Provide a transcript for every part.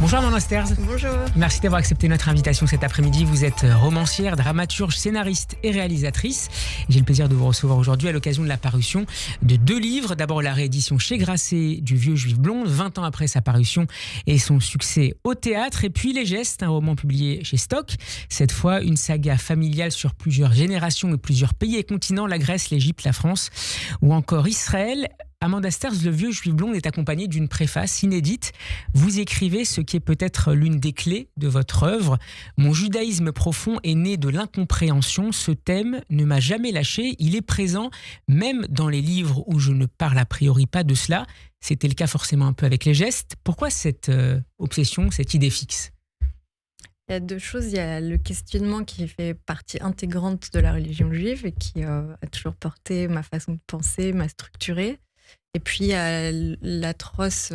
Bonjour Amandine Sters. Bonjour. Merci d'avoir accepté notre invitation cet après-midi. Vous êtes romancière, dramaturge, scénariste et réalisatrice. J'ai le plaisir de vous recevoir aujourd'hui à l'occasion de la parution de 2 livres. D'abord la réédition chez Grasset du Vieux Juif blond, 20 ans après sa parution et son succès au théâtre. Et puis Les Gestes, un roman publié chez Stock. Cette fois, une saga familiale sur plusieurs générations et plusieurs pays et continents, la Grèce, l'Égypte, la France ou encore Israël. Amanda Sters, Le Vieux Juif blond, est accompagné d'une préface inédite. Vous écrivez ce qui est peut-être l'une des clés de votre œuvre. Mon judaïsme profond est né de l'incompréhension. Ce thème ne m'a jamais lâché. Il est présent même dans les livres où je ne parle a priori pas de cela. C'était le cas forcément un peu avec Les Gestes. Pourquoi cette obsession, cette idée fixe ? Il y a 2 choses. Il y a le questionnement qui fait partie intégrante de la religion juive et qui a toujours porté ma façon de penser, m'a structurée. Et puis il y a l'atroce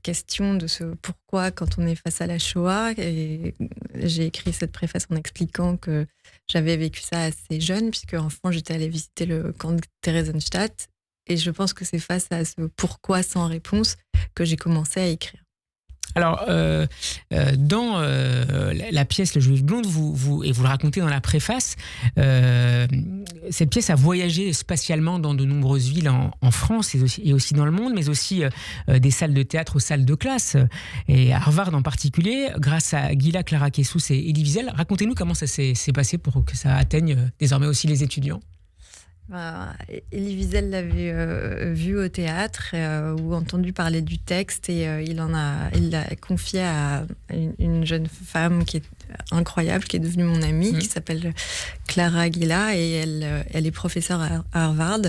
question de ce pourquoi quand on est face à la Shoah. Et j'ai écrit cette préface en expliquant que j'avais vécu ça assez jeune, puisque enfant j'étais allée visiter le camp de Theresienstadt. Et je pense que c'est face à ce pourquoi sans réponse que j'ai commencé à écrire. Alors, dans la pièce Le Juif blond, vous le racontez dans la préface, cette pièce a voyagé spatialement dans de nombreuses villes en France et aussi dans le monde, mais aussi des salles de théâtre aux salles de classe, et à Harvard en particulier, grâce à Gila, Clara Kessous et Elie Wiesel. Racontez-nous comment ça s'est passé pour que ça atteigne désormais aussi les étudiants. Elie Wiesel l'avait vu au théâtre ou entendu parler du texte et il l'a confié à une jeune femme qui est incroyable, qui est devenue mon amie, qui s'appelle Clara Gila, et elle est professeure à Harvard.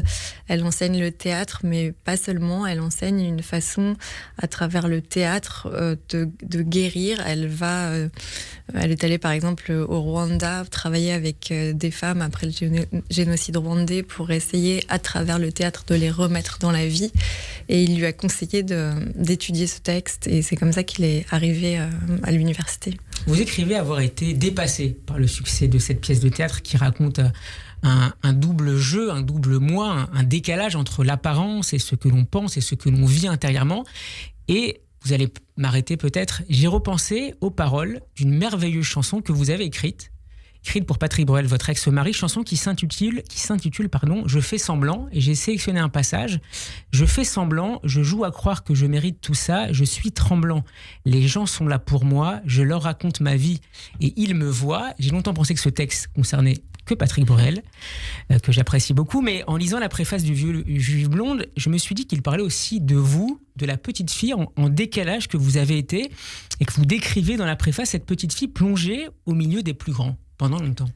Elle enseigne le théâtre, mais pas seulement. Elle enseigne une façon, à travers le théâtre, de guérir. Elle est allée par exemple au Rwanda travailler avec des femmes après le génocide rwandais pour essayer à travers le théâtre de les remettre dans la vie, et il lui a conseillé d'étudier ce texte, et c'est comme ça qu'il est arrivé à l'université. Vous écrivez avoir été dépassé par le succès de cette pièce de théâtre qui raconte un double jeu, un double moi, un décalage entre l'apparence et ce que l'on pense et ce que l'on vit intérieurement. Et vous allez m'arrêter peut-être, j'ai repensé aux paroles d'une merveilleuse chanson que vous avez écrite pour Patrick Bruel, votre ex-mari, chanson qui s'intitule « Je fais semblant », et j'ai sélectionné un passage. « Je fais semblant, je joue à croire que je mérite tout ça, je suis tremblant. Les gens sont là pour moi, je leur raconte ma vie et ils me voient. » J'ai longtemps pensé que ce texte concernait que Patrick Bruel, que j'apprécie beaucoup, mais en lisant la préface du Vieux Juif blond, je me suis dit qu'il parlait aussi de vous, de la petite fille en décalage que vous avez été, et que vous décrivez dans la préface cette petite fille plongée au milieu des plus grands pendant longtemps.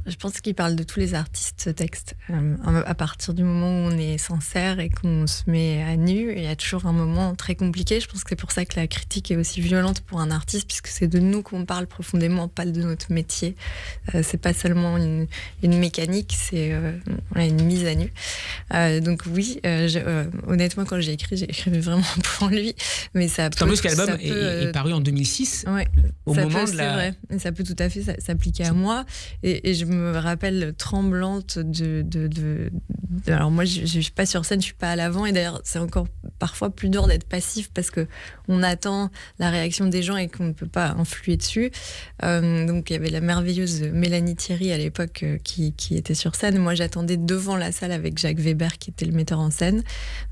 Je pense qu'il parle de tous les artistes, ce texte. À partir du moment où on est sincère et qu'on se met à nu, il y a toujours un moment très compliqué. Je pense que c'est pour ça que la critique est aussi violente pour un artiste, puisque c'est de nous qu'on parle profondément, pas de notre métier. C'est pas seulement une mécanique, c'est une mise à nu. Donc oui, honnêtement, quand j'ai écrit vraiment pour lui. Mais ça peut, en plus, l'album est paru en 2006, ouais, au moment de la... C'est vrai, et ça peut tout à fait s'appliquer à moi. Et je me rappelle tremblante alors moi je suis pas sur scène, je suis pas à l'avant, et d'ailleurs c'est encore parfois plus dur d'être passif parce que on attend la réaction des gens et qu'on ne peut pas influer dessus. Donc il y avait la merveilleuse Mélanie Thierry à l'époque qui était sur scène. Moi j'attendais devant la salle avec Jacques Weber qui était le metteur en scène.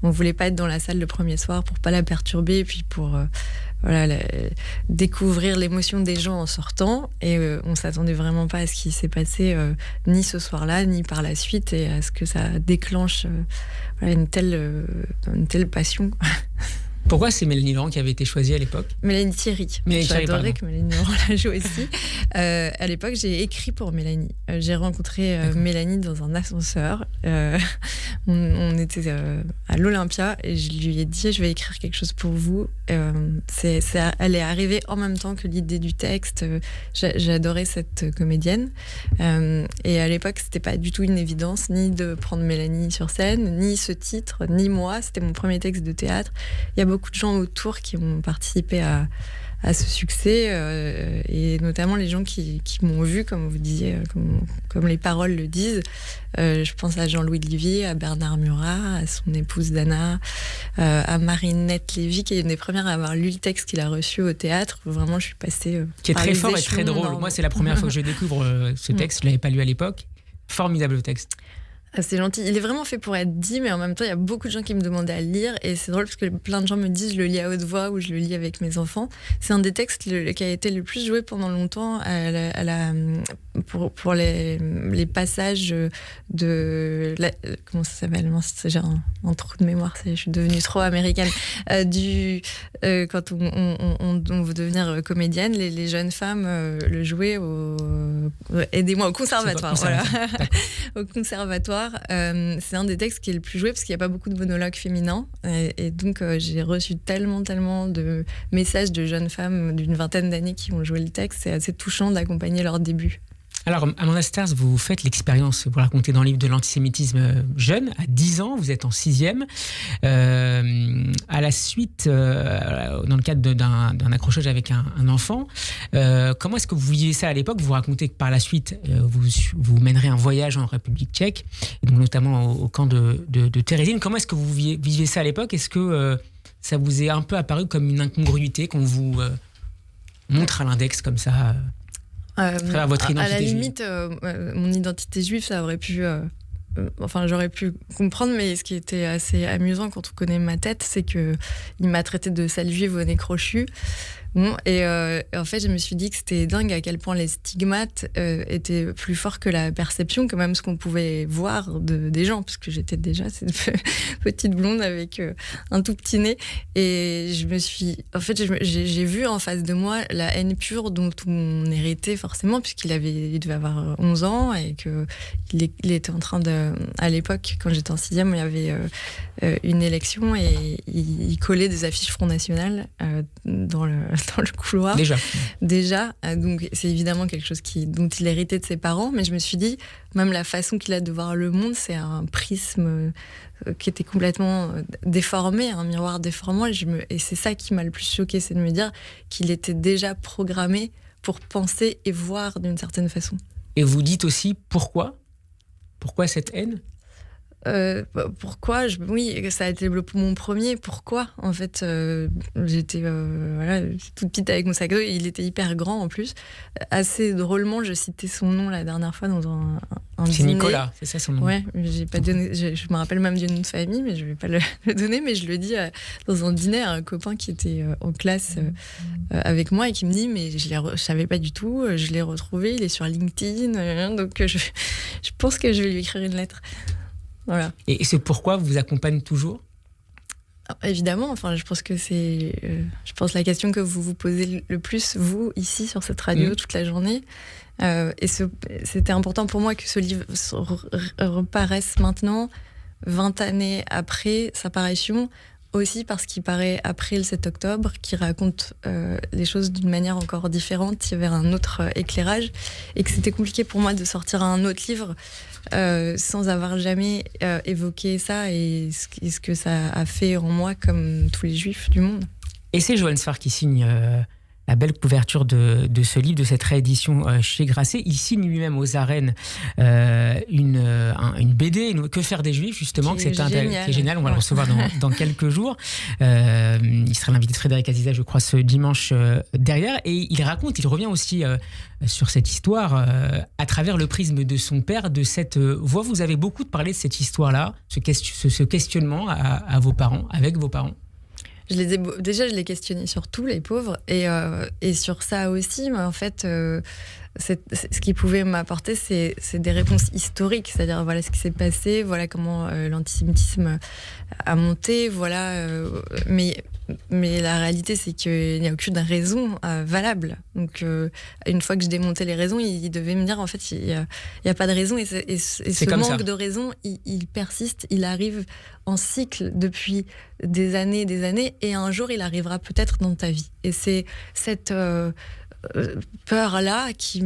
On voulait pas être dans la salle le premier soir pour pas la perturber, et puis pour découvrir l'émotion des gens en sortant, et on s'attendait vraiment pas à ce qui s'est passé ni ce soir-là ni par la suite, et à ce que ça déclenche une telle passion. Pourquoi c'est Mélanie Laurent qui avait été choisie à l'époque ? Mélanie Thierry. J'adorais que Mélanie Laurent la joue aussi. À l'époque, j'ai écrit pour Mélanie. J'ai rencontré Mélanie dans un ascenseur. On était à l'Olympia et je lui ai dit « Je vais écrire quelque chose pour vous ». Elle est arrivée en même temps que l'idée du texte. J'adorais cette comédienne. Et à l'époque, c'était pas du tout une évidence, ni de prendre Mélanie sur scène, ni ce titre, ni moi. C'était mon premier texte de théâtre. Il y a beaucoup de gens autour qui ont participé à ce succès, et notamment les gens qui m'ont vu, comme vous disiez, comme les paroles le disent. Je pense à Jean-Louis Olivier, à Bernard Murat, à son épouse Dana, à Marinette Lévy, qui est une des premières à avoir lu le texte qu'il a reçu au théâtre. Vraiment, je suis passée qui est par très les fort et très drôle. Moi, c'est la première fois que je découvre ce texte. Je ne l'avais pas lu à l'époque. Formidable texte. C'est gentil. Il est vraiment fait pour être dit, mais en même temps, il y a beaucoup de gens qui me demandaient à le lire. Et c'est drôle parce que plein de gens me disent je le lis à haute voix ou je le lis avec mes enfants. C'est un des textes qui a été le plus joué pendant longtemps pour les passages de... comment ça s'appelle ? J'ai un trou de mémoire, je suis devenue trop américaine. Quand on veut devenir comédienne, les jeunes femmes le jouaient aidez-moi, au conservatoire. Voilà. Au conservatoire. C'est un des textes qui est le plus joué parce qu'il n'y a pas beaucoup de monologues féminins. Et donc, j'ai reçu tellement de messages de jeunes femmes d'une vingtaine d'années qui ont joué le texte. C'est assez touchant d'accompagner leur début. Alors, Amanda Sters, vous faites l'expérience, vous racontez dans le livre, de l'antisémitisme jeune, à 10 ans, vous êtes en 6e. À la suite, dans le cadre d'un accrochage avec un enfant, comment est-ce que vous vivez ça à l'époque ? Vous racontez que par la suite, vous mènerez un voyage en République tchèque, et donc notamment au camp de Terezín. Comment est-ce que vous vivez ça à l'époque ? Est-ce que ça vous est un peu apparu comme une incongruité qu'on vous montre à l'index comme ça votre identité à la limite, mon identité juive, ça aurait pu... j'aurais pu comprendre, mais ce qui était assez amusant quand on connaît ma tête, c'est qu'il m'a traité de sale juive au nez crochu. Bon, et en fait, je me suis dit que c'était dingue à quel point les stigmates étaient plus forts que la perception, que même ce qu'on pouvait voir des gens, parce que j'étais déjà cette petite blonde avec un tout petit nez. Et j'ai vu en face de moi la haine pure dont on héritait forcément, puisqu'il devait avoir 11 ans et qu'il était en train à l'époque, quand j'étais en 6e, il y avait une élection et il collait des affiches Front National dans le couloir. Déjà. Donc, c'est évidemment quelque chose dont il héritait de ses parents, mais je me suis dit, même la façon qu'il a de voir le monde, c'est un prisme qui était complètement déformé, un miroir déformant, et c'est ça qui m'a le plus choquée, c'est de me dire qu'il était déjà programmé pour penser et voir d'une certaine façon. Et vous dites aussi pourquoi cette haine ? Pourquoi oui, ça a été mon premier pourquoi. En fait, j'étais toute petite avec mon sac à dos, il était hyper grand en plus. Assez drôlement, je citais son nom la dernière fois dans un c'est dîner. Nicolas, c'est ça son nom. Ouais, j'ai pas donné, je me rappelle même du nom de famille, mais je vais pas le donner, mais je le dis dans un dîner à un copain qui était en classe avec moi et qui me dit mais je savais pas du tout, je l'ai retrouvé, il est sur LinkedIn, donc je pense que je vais lui écrire une lettre. Voilà. Et c'est pourquoi vous accompagne toujours ? Évidemment, je pense que c'est la question que vous vous posez le plus, vous, ici, sur cette radio, toute la journée. Et c'était important pour moi que ce livre reparaisse maintenant, 20 années après sa parution, aussi parce qu'il paraît après le 7 octobre, qui raconte les choses d'une manière encore différente, il y avait un autre éclairage, et que c'était compliqué pour moi de sortir un autre livre sans avoir jamais évoqué ça et ce que ça a fait en moi, comme tous les juifs du monde. Et c'est Johann Sfar qui signe la belle couverture de ce livre, de cette réédition chez Grasset. Il signe lui-même aux arènes une BD, Que faire des Juifs, justement, qui est génial. On va le recevoir dans quelques jours. Il sera l'invité de Frédéric Aziza, je crois, ce dimanche derrière. Et il revient aussi sur cette histoire à travers le prisme de son père, de cette voix. Vous avez beaucoup parlé de cette histoire-là, ce questionnement avec vos parents. Déjà, je les questionnais sur tout, les pauvres, et sur ça aussi, mais en fait, ce qui pouvait m'apporter, c'est des réponses historiques, c'est-à-dire voilà ce qui s'est passé, voilà comment l'antisémitisme a monté, voilà, mais la réalité, c'est qu'il n'y a aucune raison valable. Donc, une fois que je démontais les raisons, il devait me dire, en fait, il n'y a pas de raison. Et ce manque de raison, il persiste, il arrive en cycle depuis des années, et un jour, il arrivera peut-être dans ta vie. Et c'est cette peur-là qui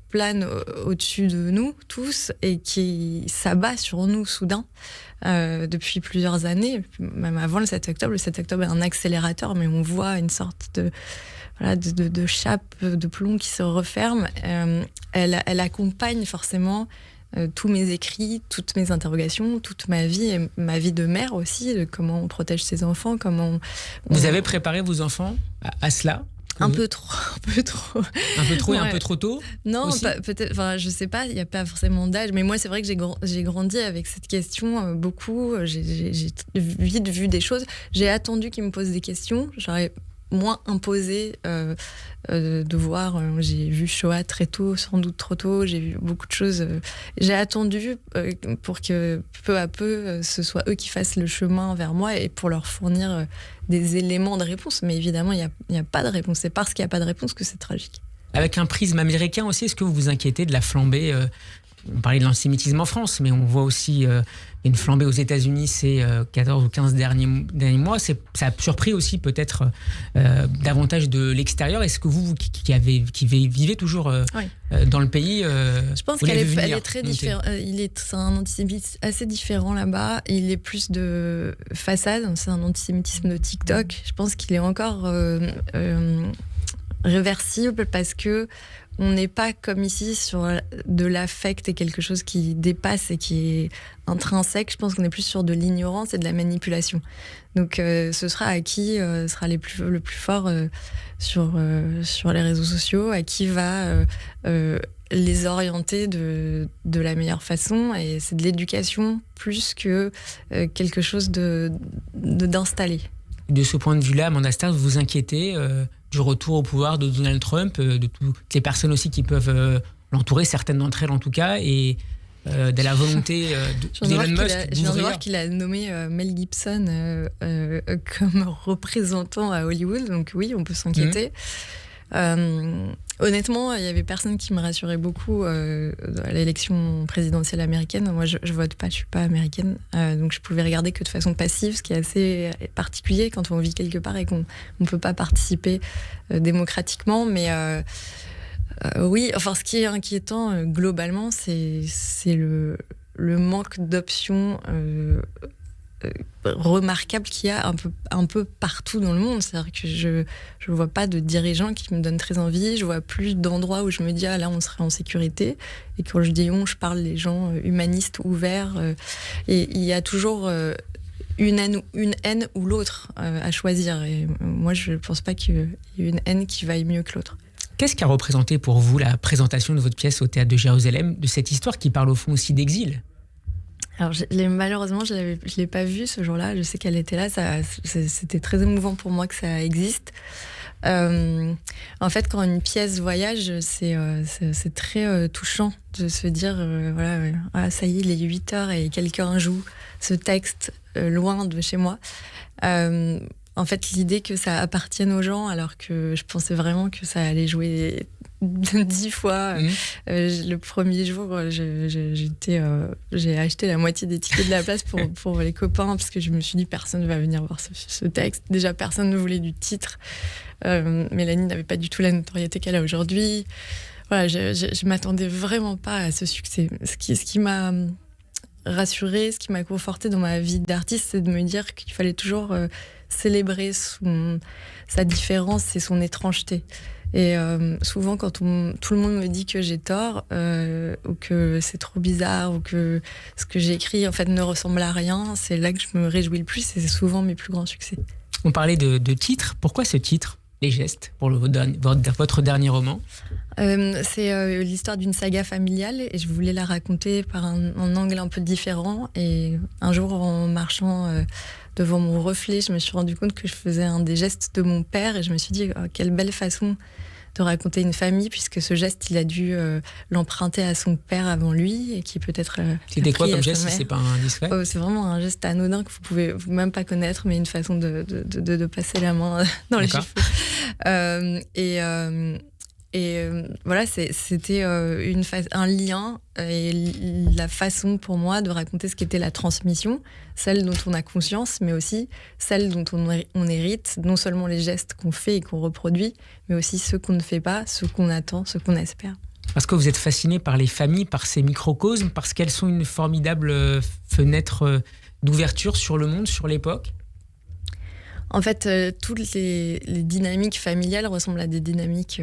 plane au-dessus de nous tous et qui s'abat sur nous soudain depuis plusieurs années, même avant le 7 octobre. Le 7 octobre est un accélérateur, mais on voit une sorte de chape de plomb qui se referme. Elle accompagne forcément tous mes écrits, toutes mes interrogations, toute ma vie, et ma vie de mère aussi, de comment on protège ses enfants, Vous avez préparé vos enfants à cela ? Un peu trop. Un peu trop ouais. Et un peu trop tôt? Non, peut-être, enfin, je sais pas, il n'y a pas forcément d'âge, mais moi, c'est vrai que j'ai grandi avec cette question beaucoup. J'ai vite vu des choses. J'ai attendu qu'ils me posent des questions. J'aurais moins imposé de voir. J'ai vu Shoah très tôt, sans doute trop tôt. J'ai vu beaucoup de choses. J'ai attendu pour que peu à peu, ce soit eux qui fassent le chemin vers moi et pour leur fournir des éléments de réponse. Mais évidemment, il n'y a pas de réponse. C'est parce qu'il n'y a pas de réponse que c'est tragique. Avec un prisme américain aussi, est-ce que vous vous inquiétez de la flambée on parlait de l'antisémitisme en France, mais on voit aussi une flambée aux États-Unis ces 14 ou 15 derniers mois. Ça a surpris aussi peut-être davantage de l'extérieur. Est-ce que vous qui vivez toujours dans le pays, je pense qu'elle est très différente. C'est un antisémitisme assez différent là-bas. Il est plus de façade. C'est un antisémitisme de TikTok. Je pense qu'il est encore réversible parce que on n'est pas comme ici sur de l'affect et quelque chose qui dépasse et qui est intrinsèque. Je pense qu'on est plus sur de l'ignorance et de la manipulation. Donc ce sera à qui sera le plus fort sur les réseaux sociaux, à qui va les orienter de la meilleure façon. Et c'est de l'éducation plus que quelque chose d'installé. De ce point de vue-là, Amanda Starr, vous vous inquiétez du retour au pouvoir de Donald Trump, de toutes les personnes aussi qui peuvent l'entourer, certaines d'entre elles en tout cas, et de la volonté d'Elon Musk d'ouvrir. Je viens de voir qu'il a nommé Mel Gibson comme représentant à Hollywood, donc oui, on peut s'inquiéter. Honnêtement, il y avait personne qui me rassurait beaucoup à l'élection présidentielle américaine. Moi, je vote pas, je suis pas américaine, donc je pouvais regarder que de façon passive, ce qui est assez particulier quand on vit quelque part et qu'on ne peut pas participer démocratiquement. Mais oui, enfin, ce qui est inquiétant globalement, c'est le manque d'options remarquable qu'il y a un peu partout dans le monde. C'est-à-dire que je vois pas de dirigeants qui me donnent très envie. Je vois plus d'endroits où je me dis là on serait en sécurité. Et quand je dis je parle des gens humanistes, ouverts. Et il y a toujours une haine ou l'autre à choisir. Et moi je pense pas qu'il y ait une haine qui vaille mieux que l'autre. Qu'est-ce qu'a représenté pour vous la présentation de votre pièce au Théâtre de Jérusalem, de cette histoire qui parle au fond aussi d'exil? Alors malheureusement, je l'ai pas vue ce jour-là. Je sais qu'elle était là. C'était très émouvant pour moi que ça existe. En fait, quand une pièce voyage, c'est très touchant de se dire ça y est, il est 8h et quelqu'un joue ce texte loin de chez moi. En fait, l'idée que ça appartienne aux gens, alors que je pensais vraiment que ça allait jouer 10 fois. Le premier jour, j'ai acheté la moitié des tickets de la place pour les copains, parce que je me suis dit personne ne va venir voir ce texte. Déjà, personne ne voulait du titre. Mélanie n'avait pas du tout la notoriété qu'elle a aujourd'hui. Voilà, je m'attendais vraiment pas à ce succès. Ce qui m'a rassurée, ce qui m'a confortée dans ma vie d'artiste, c'est de me dire qu'il fallait toujours célébrer sa différence et son étrangeté. Et souvent, quand tout le monde me dit que j'ai tort, ou que c'est trop bizarre, ou que ce que j'écris en fait ne ressemble à rien, c'est là que je me réjouis le plus, et c'est souvent mes plus grands succès. On parlait de titre. Pourquoi ce titre, Les Gestes, pour votre dernier roman? C'est l'histoire d'une saga familiale, et je voulais la raconter par un angle un peu différent. Et un jour, en marchant devant mon reflet, je me suis rendu compte que je faisais un des gestes de mon père, et je me suis dit quelle belle façon de raconter une famille, puisque ce geste, il a dû l'emprunter à son père avant lui, et qui peut-être... C'était quoi comme geste, si c'est pas indiscret? C'est vraiment un geste anodin que vous pouvez même pas connaître, mais une façon de passer la main dans les cheveux. Et voilà, c'était un lien et la façon pour moi de raconter ce qu'était la transmission, celle dont on a conscience, mais aussi celle dont on hérite, non seulement les gestes qu'on fait et qu'on reproduit, mais aussi ceux qu'on ne fait pas, ceux qu'on attend, ceux qu'on espère. Parce que vous êtes fasciné par les familles, par ces microcosmes, parce qu'elles sont une formidable fenêtre d'ouverture sur le monde, sur l'époque. En fait, toutes les dynamiques familiales ressemblent à des dynamiques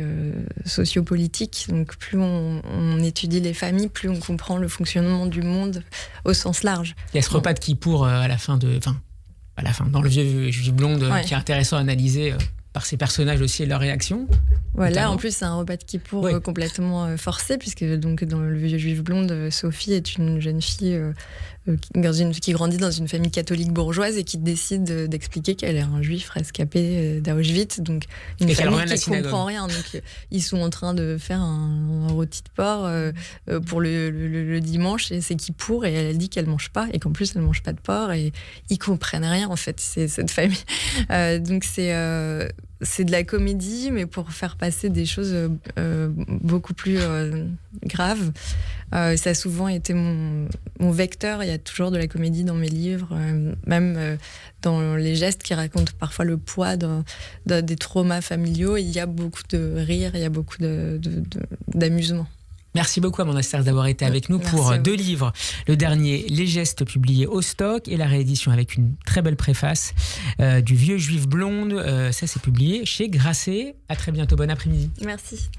sociopolitiques. Donc, plus on étudie les familles, plus on comprend le fonctionnement du monde au sens large. Il y a ce repas de Kippour à la fin, dans le vieux Juif blonde, qui est intéressant à analyser par ces personnages aussi et leurs réactions. Voilà, en plus, c'est un repas de Kippour complètement forcé, puisque donc, dans le vieux Juif blonde, Sophie est une jeune fille qui grandit dans une famille catholique bourgeoise et qui décide d'expliquer qu'elle est un juif rescapé d'Auschwitz, donc une famille qui ne comprend rien. Donc, ils sont en train de faire un rôti de porc pour le dimanche, et c'est Kippour, et elle dit qu'elle ne mange pas, et qu'en plus elle ne mange pas de porc, et ils ne comprennent rien, en fait, c'est cette famille. Donc c'est de la comédie, mais pour faire passer des choses beaucoup plus graves. Ça a souvent été mon vecteur. Il y a toujours de la comédie dans mes livres, même dans les gestes qui racontent parfois le poids des traumas familiaux. Il y a beaucoup de rire, il y a beaucoup d'amusement. Merci beaucoup Amanda Sters d'avoir été avec nous pour 2 livres. Le dernier, Les gestes, publié au Stock, et la réédition avec une très belle préface du vieux Juif blonde. Ça, c'est publié chez Grasset. À très bientôt, bon après-midi. Merci.